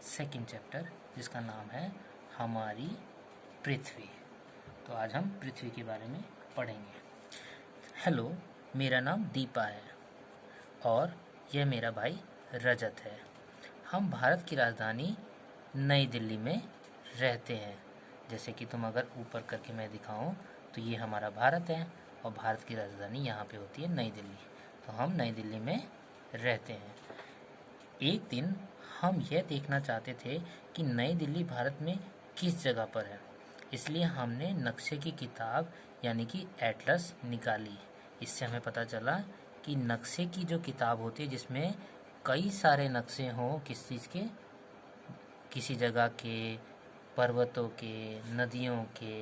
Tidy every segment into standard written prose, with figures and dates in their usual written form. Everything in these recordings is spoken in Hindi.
सेकंड चैप्टर जिसका नाम है हमारी पृथ्वी। तो आज हम पृथ्वी के बारे में पढ़ेंगे। हेलो, मेरा नाम दीपा है और यह मेरा भाई रजत है। हम भारत की राजधानी नई दिल्ली में रहते हैं। जैसे कि तुम अगर ऊपर करके मैं दिखाऊं तो ये हमारा भारत है और भारत की राजधानी यहाँ पे होती है नई दिल्ली। तो हम नई दिल्ली में रहते हैं। एक दिन हम यह देखना चाहते थे कि नई दिल्ली भारत में किस जगह पर है, इसलिए हमने नक्शे की किताब यानी कि एटलस निकाली। इससे हमें पता चला कि नक्शे की जो किताब होती है जिसमें कई सारे नक्शे हों किस चीज़ के, किसी जगह के, पर्वतों के, नदियों के,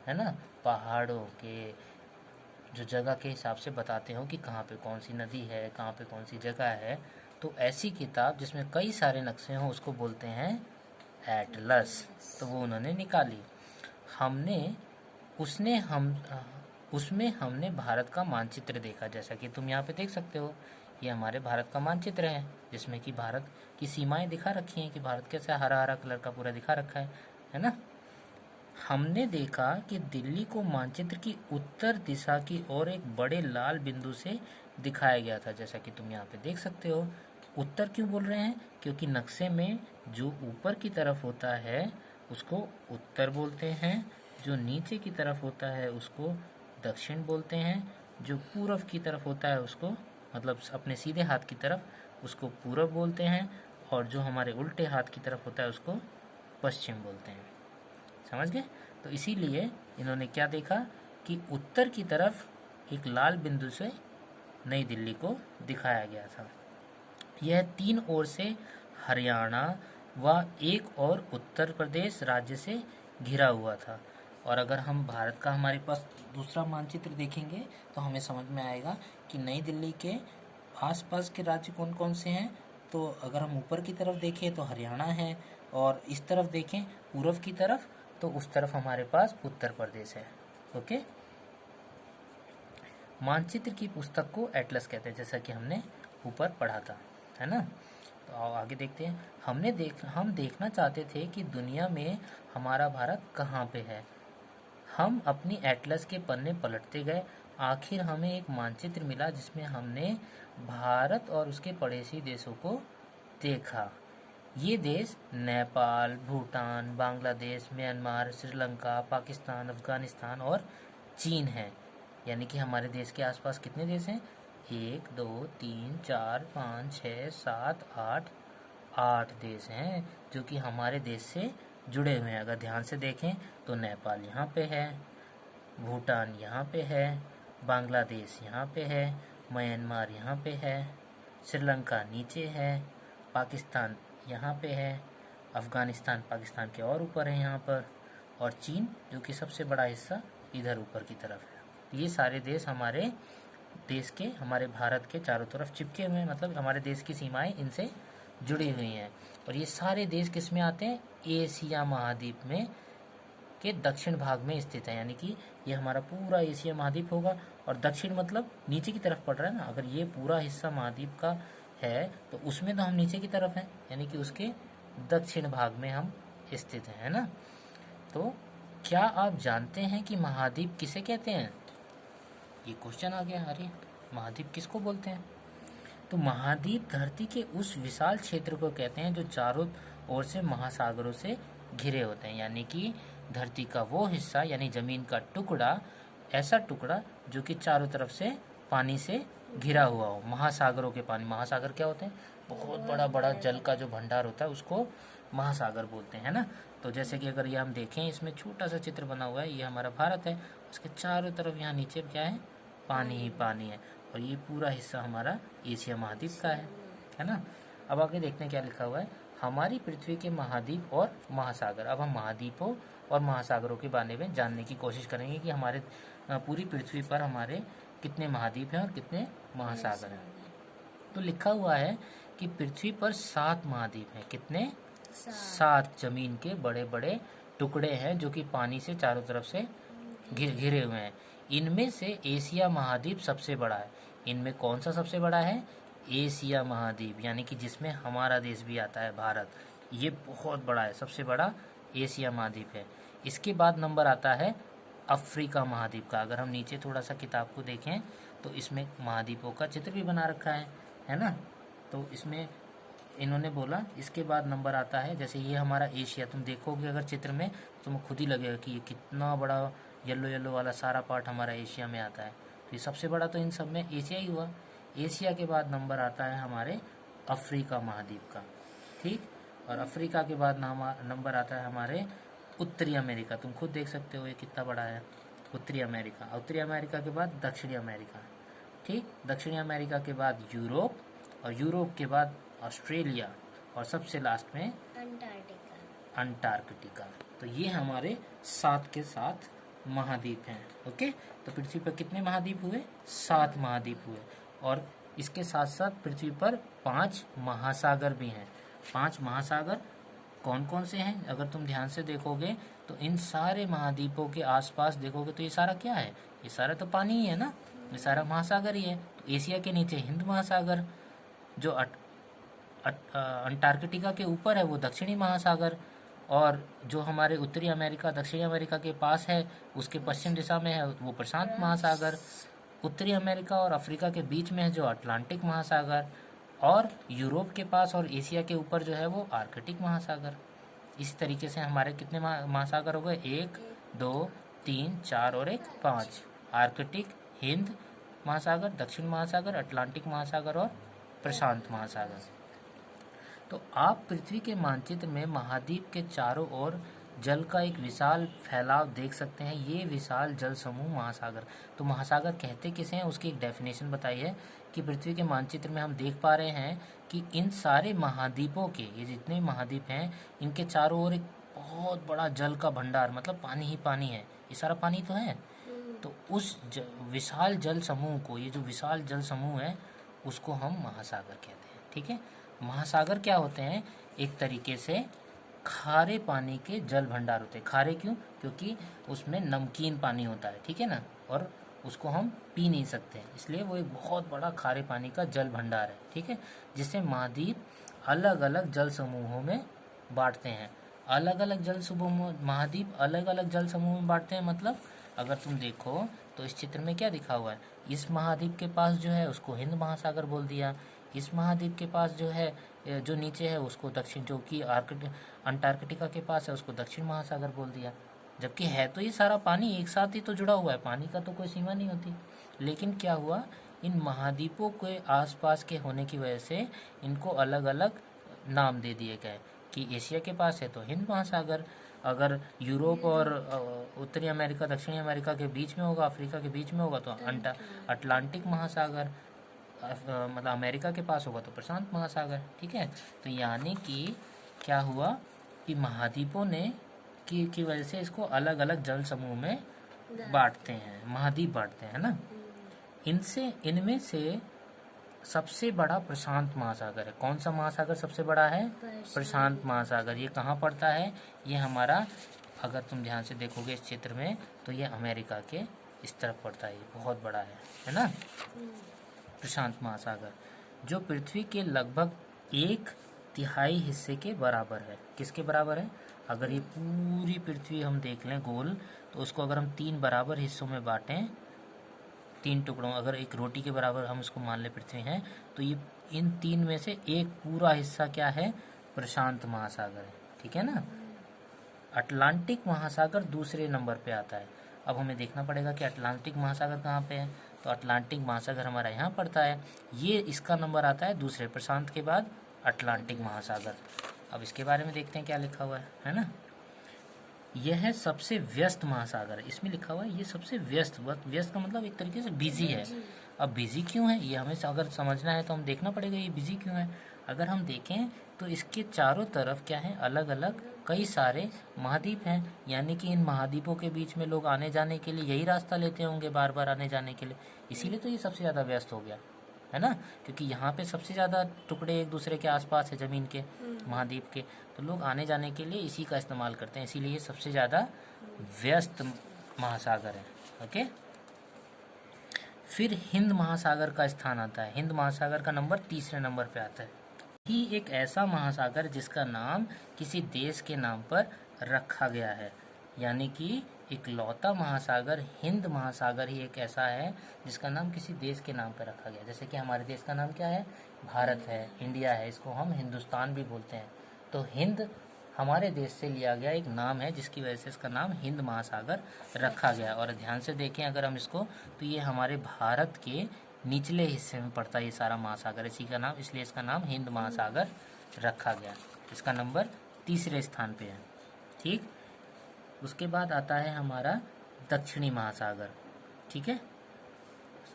है ना, पहाड़ों के, जो जगह के हिसाब से बताते हो कि कहाँ पे कौन सी नदी है, कहाँ पे कौन सी जगह है। तो ऐसी किताब जिसमें कई सारे नक्शे हों उसको बोलते हैं एटलस। तो वो उन्होंने निकाली। हमने उसने हम उसमें हमने भारत का मानचित्र देखा। जैसा कि तुम यहाँ पे देख सकते हो, ये हमारे भारत का मानचित्र है जिसमें कि भारत की सीमाएं दिखा रखी हैं कि भारत कैसे हरा हरा कलर का पूरा दिखा रखा है ना। हमने देखा कि दिल्ली को मानचित्र की उत्तर दिशा की ओर एक बड़े लाल बिंदु से दिखाया गया था। जैसा कि तुम यहाँ पे देख सकते हो। उत्तर क्यों बोल रहे हैं? क्योंकि नक्शे में जो ऊपर की तरफ होता है उसको उत्तर बोलते हैं, जो नीचे की तरफ होता है उसको दक्षिण बोलते हैं, जो पूरब की तरफ होता है उसको, मतलब अपने सीधे हाथ की तरफ, उसको पूरब बोलते हैं, और जो हमारे उल्टे हाथ की तरफ होता है उसको पश्चिम बोलते हैं। समझ गए? तो इसीलिए इन्होंने क्या देखा कि उत्तर की तरफ एक लाल बिंदु से नई दिल्ली को दिखाया गया था। यह तीन ओर से हरियाणा व एक और उत्तर प्रदेश राज्य से घिरा हुआ था। और अगर हम भारत का हमारे पास दूसरा मानचित्र देखेंगे तो हमें समझ में आएगा कि नई दिल्ली के आसपास के राज्य कौन कौन से हैं। तो अगर हम ऊपर की तरफ देखें तो हरियाणा है, और इस तरफ देखें पूर्व की तरफ तो उस तरफ हमारे पास उत्तर प्रदेश है। ओके, मानचित्र की पुस्तक को एटलस कहते हैं, जैसा कि हमने ऊपर पढ़ा था, है ना। तो आओ आगे देखते हैं। हम देखना चाहते थे कि दुनिया में हमारा भारत कहाँ पे है। हम अपनी एटलस के पन्ने पलटते गए। आखिर हमें एक मानचित्र मिला जिसमें हमने भारत और उसके पड़ोसी देशों को देखा। ये देश नेपाल, भूटान, बांग्लादेश, म्यांमार, श्रीलंका, पाकिस्तान, अफगानिस्तान और चीन है। यानी कि हमारे देश के आसपास कितने देश हैं? 1 2 3 4 5 6 7 8 8 देश हैं जो कि हमारे देश से जुड़े हुए हैं। अगर ध्यान से देखें तो नेपाल यहाँ पे है, भूटान यहाँ पे है, बांग्लादेश यहाँ पे है, म्यांमार यहाँ पे है, श्रीलंका नीचे है, पाकिस्तान यहाँ पे है, अफगानिस्तान पाकिस्तान के और ऊपर है यहाँ पर, और चीन जो कि सबसे बड़ा हिस्सा इधर ऊपर की तरफ है। ये सारे देश हमारे देश के, हमारे भारत के चारों तरफ चिपके हुए हैं, मतलब हमारे देश की सीमाएं इनसे जुड़ी हुई हैं। और ये सारे देश किस में आते हैं? एशिया महाद्वीप में के दक्षिण भाग में स्थित है। यानी कि ये हमारा पूरा एशिया महाद्वीप होगा, और दक्षिण मतलब नीचे की तरफ पड़ रहा है ना। अगर ये पूरा हिस्सा महाद्वीप का है तो उसमें तो हम नीचे की तरफ हैं, यानी कि उसके दक्षिण भाग में हम स्थित हैं, है ना। तो क्या आप जानते हैं कि महाद्वीप किसे कहते हैं? ये क्वेश्चन आ गया, अरे महाद्वीप किसको बोलते हैं? तो महाद्वीप धरती के उस विशाल क्षेत्र को कहते हैं जो चारों ओर से महासागरों से घिरे होते हैं। यानी कि धरती का वो हिस्सा, यानी जमीन का टुकड़ा, ऐसा टुकड़ा जो कि चारों तरफ से पानी से घिरा हुआ हो। महासागरों के पानी, महासागर क्या होते हैं? बहुत बड़ा बड़ा जल का जो भंडार होता है उसको महासागर बोलते हैं ना। तो जैसे कि अगर ये हम देखें, इसमें छोटा सा चित्र बना हुआ है, ये हमारा भारत है, उसके चारों तरफ यहाँ नीचे क्या है? पानी ही पानी है, और ये पूरा हिस्सा हमारा एशिया महाद्वीप का है ना। अब आगे देखते हैं क्या लिखा हुआ है। हमारी पृथ्वी के महाद्वीप और महासागर। अब हम महाद्वीपों और महासागरों के बारे में जानने की कोशिश करेंगे कि हमारे पूरी पृथ्वी पर हमारे कितने महाद्वीप हैं और कितने महासागर हैं। तो लिखा हुआ है कि पृथ्वी पर 7 महाद्वीप हैं। कितने? 7 जमीन के बड़े बड़े टुकड़े हैं जो कि पानी से चारों तरफ से घिरे हुए हैं। इनमें से एशिया महाद्वीप सबसे बड़ा है। इनमें कौन सा सबसे बड़ा है? एशिया महाद्वीप, यानी कि जिसमें हमारा देश भी आता है, भारत। ये बहुत बड़ा है, सबसे बड़ा एशिया महाद्वीप है। इसके बाद नंबर आता है अफ्रीका महाद्वीप का। अगर हम नीचे थोड़ा सा किताब को देखें तो इसमें महाद्वीपों का चित्र भी बना रखा है ना। तो इसमें इन्होंने बोला इसके बाद नंबर आता है, जैसे ये हमारा एशिया, तुम देखोगे अगर चित्र में तुम्हें खुद ही लगेगा कि ये कितना बड़ा येलो येलो वाला सारा पार्ट हमारा एशिया में आता है। तो ये सबसे बड़ा तो इन सब में एशिया ही हुआ। एशिया के बाद नंबर आता है हमारे अफ्रीका महाद्वीप का, ठीक। और अफ्रीका के बाद नंबर आता है हमारे उत्तरी अमेरिका। तुम खुद देख सकते हो ये कितना बड़ा है, उत्तरी अमेरिका। उत्तरी अमेरिका के बाद दक्षिणी अमेरिका, ठीक। दक्षिणी अमेरिका के बाद यूरोप, और यूरोप के बाद ऑस्ट्रेलिया, और सबसे लास्ट में अंटार्कटिका। तो ये हमारे 7 के 7 महाद्वीप हैं। ओके, तो पृथ्वी पर कितने महाद्वीप हुए? 7 महाद्वीप हुए। और इसके साथ साथ पृथ्वी पर 5 महासागर भी हैं। 5 महासागर कौन कौन से हैं? अगर तुम ध्यान से देखोगे तो इन सारे महाद्वीपों के आसपास देखोगे तो ये सारा क्या है? ये सारा तो पानी ही है ना, ये सारा महासागर ही है। तो एशिया के नीचे हिंद महासागर, जो अंटार्कटिका के ऊपर है वो दक्षिणी महासागर, और जो हमारे उत्तरी अमेरिका दक्षिणी अमेरिका के पास है उसके पश्चिम दिशा में है वो प्रशांत महासागर। उत्तरी अमेरिका और अफ्रीका के बीच में है जो अटलांटिक महासागर, और यूरोप के पास और एशिया के ऊपर जो है वो आर्कटिक महासागर। इस तरीके से हमारे कितने महासागर हो गए? 1 2 3 4 और 1 5। आर्कटिक, हिंद महासागर, दक्षिण महासागर, अटलांटिक महासागर और प्रशांत महासागर। तो आप पृथ्वी के मानचित्र में महाद्वीप के चारों ओर जल का एक विशाल फैलाव देख सकते हैं। ये विशाल जल समूह महासागर। तो महासागर कहते किसे हैं उसकी एक डेफिनेशन बताई है कि पृथ्वी के मानचित्र में हम देख पा रहे हैं कि इन सारे महाद्वीपों के, ये जितने महाद्वीप हैं, इनके चारों ओर एक बहुत बड़ा जल का भंडार, मतलब पानी ही पानी है। ये सारा पानी तो है। तो उस विशाल जल समूह को, ये जो विशाल जल समूह है उसको हम महासागर कहते हैं, ठीक है। महासागर क्या होते हैं? एक तरीके से खारे पानी के जल भंडार होते हैं। खारे क्यों? क्योंकि उसमें नमकीन पानी होता है, ठीक है ना, और उसको हम पी नहीं सकते, इसलिए वो एक बहुत बड़ा खारे पानी का जल भंडार है, ठीक है। जिसे महाद्वीप अलग अलग जल समूहों में बांटते हैं। अलग अलग जल समूह, महाद्वीप अलग अलग जल समूह में बांटते हैं। मतलब अगर तुम देखो तो इस चित्र में क्या दिखा हुआ है? इस महाद्वीप के पास जो है उसको हिंद महासागर बोल दिया। इस महाद्वीप के पास जो है, जो नीचे है उसको दक्षिण, जो कि अंटार्कटिका के पास है उसको दक्षिण महासागर बोल दिया। जबकि है तो ये सारा पानी एक साथ ही तो जुड़ा हुआ है, पानी का तो कोई सीमा नहीं होती। लेकिन क्या हुआ, इन महाद्वीपों के आसपास के होने की वजह से इनको अलग अलग नाम दे दिए गए कि एशिया के पास है तो हिंद महासागर, अगर यूरोप और उत्तरी अमेरिका दक्षिणी अमेरिका के बीच में होगा, अफ्रीका के बीच में होगा तो अटलांटिक महासागर, मतलब अमेरिका के पास होगा तो प्रशांत महासागर, ठीक है। तो यानी कि क्या हुआ कि महाद्वीपों ने की वजह से इसको अलग अलग जल समूह में बांटते हैं, महाद्वीप बांटते हैं ना। इनमें से सबसे बड़ा प्रशांत महासागर है। कौन सा महासागर सबसे बड़ा है? प्रशांत महासागर। ये कहाँ पड़ता है? ये हमारा, अगर तुम ध्यान से देखोगे इस चित्र में तो ये अमेरिका के इस तरफ पड़ता है, ये बहुत बड़ा है ना प्रशांत महासागर, जो पृथ्वी के लगभग 1/3 हिस्से के बराबर है। किसके बराबर है? अगर ये पूरी पृथ्वी हम देख लें गोल, तो उसको अगर हम 3 बराबर हिस्सों में बांटें, 3 टुकड़ों, अगर एक रोटी के बराबर हम उसको मान ले पृथ्वी है, तो ये इन 3 में से एक पूरा हिस्सा क्या है? प्रशांत महासागर है, ठीक है ना। अटलांटिक महासागर दूसरे नंबर पे आता है। अब हमें देखना पड़ेगा कि अटलांटिक महासागर कहाँ पे है। तो अटलांटिक महासागर हमारा यहाँ पड़ता है, ये इसका नंबर आता है दूसरे, प्रशांत के बाद अटलांटिक महासागर। अब इसके बारे में देखते हैं क्या लिखा हुआ है ना। यह है सबसे व्यस्त महासागर, इसमें लिखा हुआ है ये सबसे व्यस्त का मतलब एक तरीके से बिजी है। अब बिजी क्यों है ये हमें अगर समझना है तो हम देखना पड़ेगा ये बिजी क्यों है। अगर हम देखें तो इसके चारों तरफ क्या है, अलग अलग कई सारे महाद्वीप हैं, यानी कि इन महाद्वीपों के बीच में लोग आने जाने के लिए यही रास्ता लेते होंगे बार बार आने जाने के लिए, इसीलिए तो ये सबसे ज़्यादा व्यस्त हो गया है ना, क्योंकि यहाँ पे सबसे ज़्यादा टुकड़े एक दूसरे के आसपास है ज़मीन के, महाद्वीप के, तो लोग आने जाने के लिए इसी का इस्तेमाल करते हैं, इसीलिए ये सबसे ज़्यादा व्यस्त महासागर है। ओके, फिर हिंद महासागर का स्थान आता है। हिंद महासागर का नंबर तीसरे नंबर पे आता है। ही एक ऐसा महासागर जिसका नाम किसी देश के नाम पर रखा गया है। यानी कि इकलौता महासागर हिंद महासागर ही एक ऐसा है जिसका नाम किसी देश के नाम पर रखा गया। जैसे कि हमारे देश का नाम क्या है, भारत है, इंडिया है, इसको हम हिंदुस्तान भी बोलते हैं। तो हिंद हमारे देश से लिया गया एक नाम है जिसकी वजह से इसका नाम हिंद महासागर रखा गया। और ध्यान से देखें अगर हम इसको, तो ये हमारे भारत के निचले हिस्से में पड़ता है ये सारा महासागर, इसी का नाम, इसलिए इसका नाम हिंद महासागर रखा गया। इसका नंबर 3रे स्थान पे है। ठीक, उसके बाद आता है हमारा दक्षिणी महासागर। ठीक है,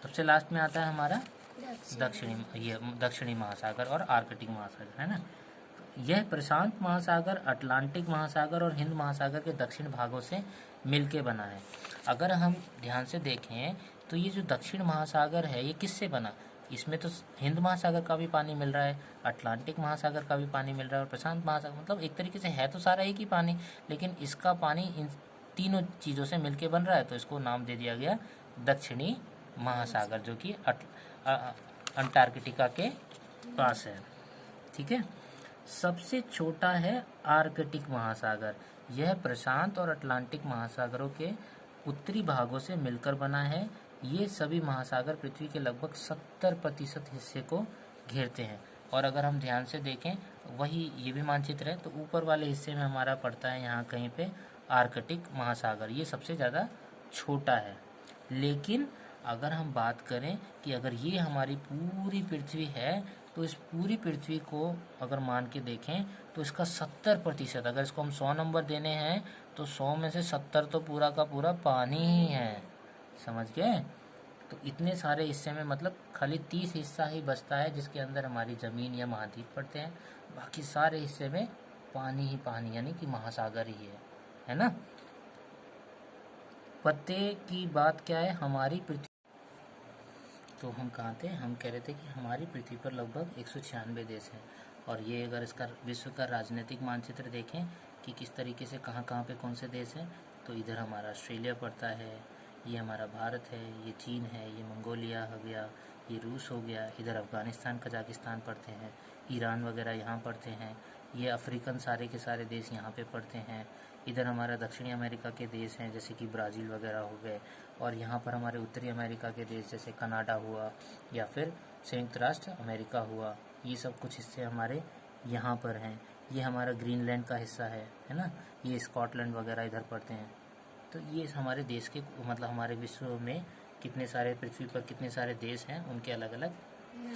सबसे लास्ट में आता है हमारा दक्षिणी महासागर और आर्कटिक महासागर, है ना। यह प्रशांत महासागर, अटलांटिक महासागर और हिंद महासागर के दक्षिण भागों से मिलके बना है। अगर हम ध्यान से देखें तो ये जो दक्षिण महासागर है ये किससे बना, इसमें तो हिंद महासागर का भी पानी मिल रहा है, अटलांटिक महासागर का भी पानी मिल रहा है और प्रशांत महासागर, मतलब एक तरीके से है तो सारा एक ही पानी, लेकिन इसका पानी इन तीनों चीज़ों से मिलके बन रहा है, तो इसको नाम दे दिया गया दक्षिणी महासागर, जो कि अंटार्कटिका के पास है। ठीक है, सबसे छोटा है आर्कटिक महासागर। यह प्रशांत और अटलांटिक महासागरों के उत्तरी भागों से मिलकर बना है। ये सभी महासागर पृथ्वी के लगभग 70% हिस्से को घेरते हैं। और अगर हम ध्यान से देखें, वही ये भी मानचित्र है, तो ऊपर वाले हिस्से में हमारा पड़ता है यहाँ कहीं पे आर्कटिक महासागर, ये सबसे ज़्यादा छोटा है। लेकिन अगर हम बात करें कि अगर ये हमारी पूरी पृथ्वी है, तो इस पूरी पृथ्वी को अगर मान के देखें तो इसका 70%, अगर इसको हम 100 नंबर देने हैं तो 100 में से 70 तो पूरा का पूरा पानी ही है, समझ गए। तो इतने सारे हिस्से में मतलब खाली 30 हिस्सा ही बचता है जिसके अंदर हमारी ज़मीन या महाद्वीप पड़ते हैं, बाकी सारे हिस्से में पानी ही पानी, यानी कि महासागर ही है ना। पते की बात क्या है, हमारी पृथ्वी, तो हम कहाँ थे, हम कह रहे थे कि हमारी पृथ्वी पर लगभग 196 देश हैं। और ये अगर इसका विश्व का राजनीतिक मानचित्र देखें कि किस तरीके से कहाँ कहाँ पे कौन से देश हैं, तो इधर हमारा ऑस्ट्रेलिया पड़ता है, ये हमारा भारत है, ये चीन है, ये मंगोलिया हो गया, ये रूस हो गया, इधर अफ़गानिस्तान कजाकिस्तान पड़ते हैं, ईरान वगैरह यहाँ पड़ते हैं, ये अफ्रीकन सारे के सारे देश यहाँ पे पड़ते हैं। इधर हमारा दक्षिणी अमेरिका के देश हैं जैसे कि ब्राज़ील वगैरह हो गए, और यहाँ पर हमारे उत्तरी अमेरिका के देश जैसे कनाडा हुआ या फिर संयुक्त राष्ट्र अमेरिका हुआ, ये सब कुछ हिस्से हमारे यहाँ पर हैं। ये हमारा ग्रीनलैंड का हिस्सा है ना, ये स्कॉटलैंड वगैरह इधर पड़ते हैं। तो ये हमारे देश के, मतलब हमारे विश्व में कितने सारे, पृथ्वी पर कितने सारे देश हैं, उनके अलग अलग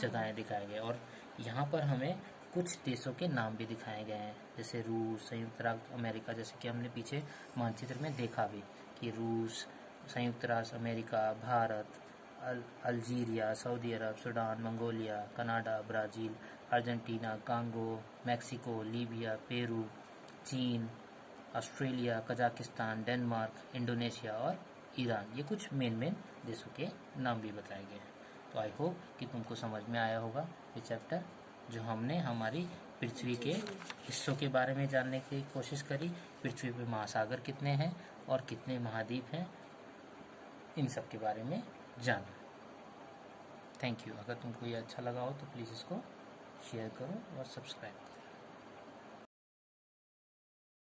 जगहें दिखाए गए। और यहाँ पर हमें कुछ देशों के नाम भी दिखाए गए हैं, जैसे रूस, संयुक्त राष्ट्र अमेरिका, जैसे कि हमने पीछे मानचित्र में देखा भी कि रूस, संयुक्त राष्ट्र America, Bharat, Algeria, Saudi Arab, Sudan, Mongolia, Canada, Brazil, Argentina, Congo, Mexico, Libya, Peru, चीन, ऑस्ट्रेलिया, कजाकिस्तान, डेनमार्क, इंडोनेशिया और ईरान, ये कुछ मेन देशों के नाम भी बताए गए हैं। तो आई होप कि तुमको समझ में आया होगा ये चैप्टर, जो हमने हमारी पृथ्वी के हिस्सों के बारे में जानने की कोशिश करी। पृथ्वी पे महासागर कितने हैं और कितने महाद्वीप हैं, इन सब के बारे में जाना। Thank you. अगर तुमको ये अच्छा लगा हो तो प्लीज़ इसको शेयर करो और सब्सक्राइब करो।